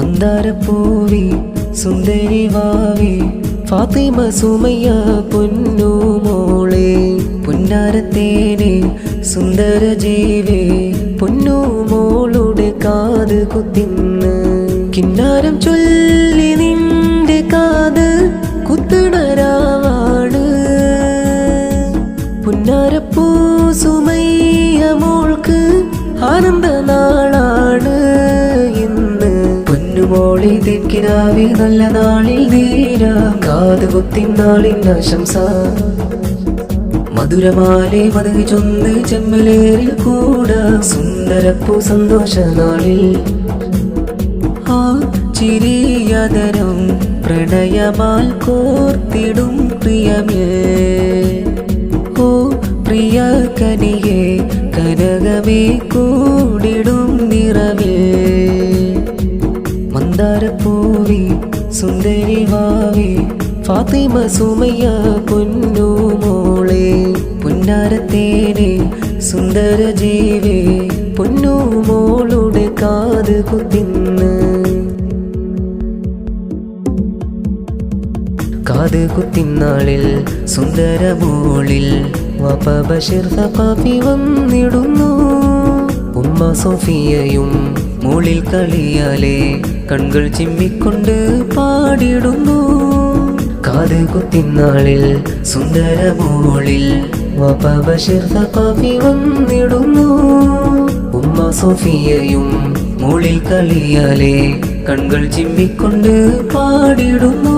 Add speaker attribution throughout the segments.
Speaker 1: മന്ദാരപ്പൂവി സുന്ദരി വാവി ഫാത്തിമ സുമയ്യ പൊന്നു മോളെ പുന്നാരത്തേനെ സുന്ദര ജീവേ പൊന്നു മോളുടെ കാത് കുത്തിന്ന് കിന്നാരം ചൊല്ലി നിന്റെ കാത് കുത്തിടരാവാണ് പുന്നാരപ്പൂ സുമയ്യ മോൾക്ക് ആനന്ദ നാളാണ് ഇന്ന് പൊന്നുമോളി തെക്കിനാവി നല്ല നാളിൽ നേര കാത് കുത്തിനാളിൻ ആശംസ മധുരമാലെ മധു ചൊന്ന് ചെമ്മലേറിൽ കൂട സുന്ദരപ്പൂ സന്തോഷ നാളിൽ ആ ചിരിയതരം പ്രണയമാൽ കോർത്തിടും പ്രിയമേ ഓ പ്രിയ കനിയെ കനകമേ കൂടിടും നിറവേ മന്ദാരപ്പൂവി സുന്ദരി വാവി ഫാത്തിമ സുമയ്യ പൊന്നു മോളെ പുന്നാരത്തേനെ സുന്ദര ജീവേ പൊന്നു മോളുടെ കാത് കുത്തിന്ന് കാത് കുത്തിനാളിൽ സുന്ദര മോളിൽ വാപ്പ ബഷീർ സഖാഫി വന്നിടുന്നു ഉമ്മ സോഫിയയും മോളിൽ കളിയാലെ കൺകൾ ചിമ്മിക്കൊണ്ട് പാടിടുന്നു കാത് കുത്തിനാളിൽ സുന്ദര മോളിൽ വാപ്പ ബഷീർ സഖാഫി വന്നിടുന്നു ഉമ്മ സോഫിയയും മോളിൽ കളിയാലെ കൺകൾ ചിമ്മിക്കൊണ്ട് പാടിടുന്നു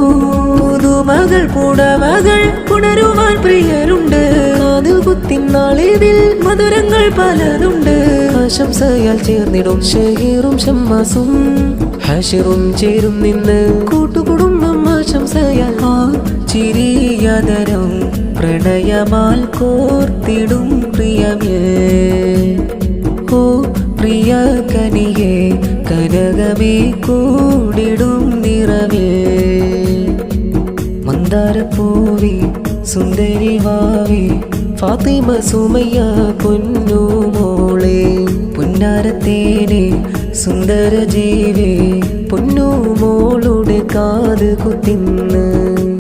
Speaker 1: പുതുമകൾ പുടവകൾ പുണരുവാൻ പ്രിയരുണ്ട് കാത് കുത്തിനാളിതിൽ മധുരങ്ങൾ പലതുണ്ട് ആശംസയാൽ ചേർന്നിടും ഷഹീറും ഷമ്മാസും ഹാഷിറും ചേരും നിന്ന് കൂട്ടുകുടുംബം ആശംസയാൽ ആ ചിരിയതരം പ്രണയമാൽ കോർത്തിടും പ്രിയമേ ഓ പ്രിയ കനിയെ കനകമേ കൂടിടും നിറവേ മന്ദാരപ്പൂവി സുന്ദരി വാവി ഫാത്തിമ സുമയ്യ പൊന്നു മോളെ പുന്നാരത്തേനെ സുന്ദര ജീവേ പൊന്നു മോളുടെ കാത് കുത്തിന്ന്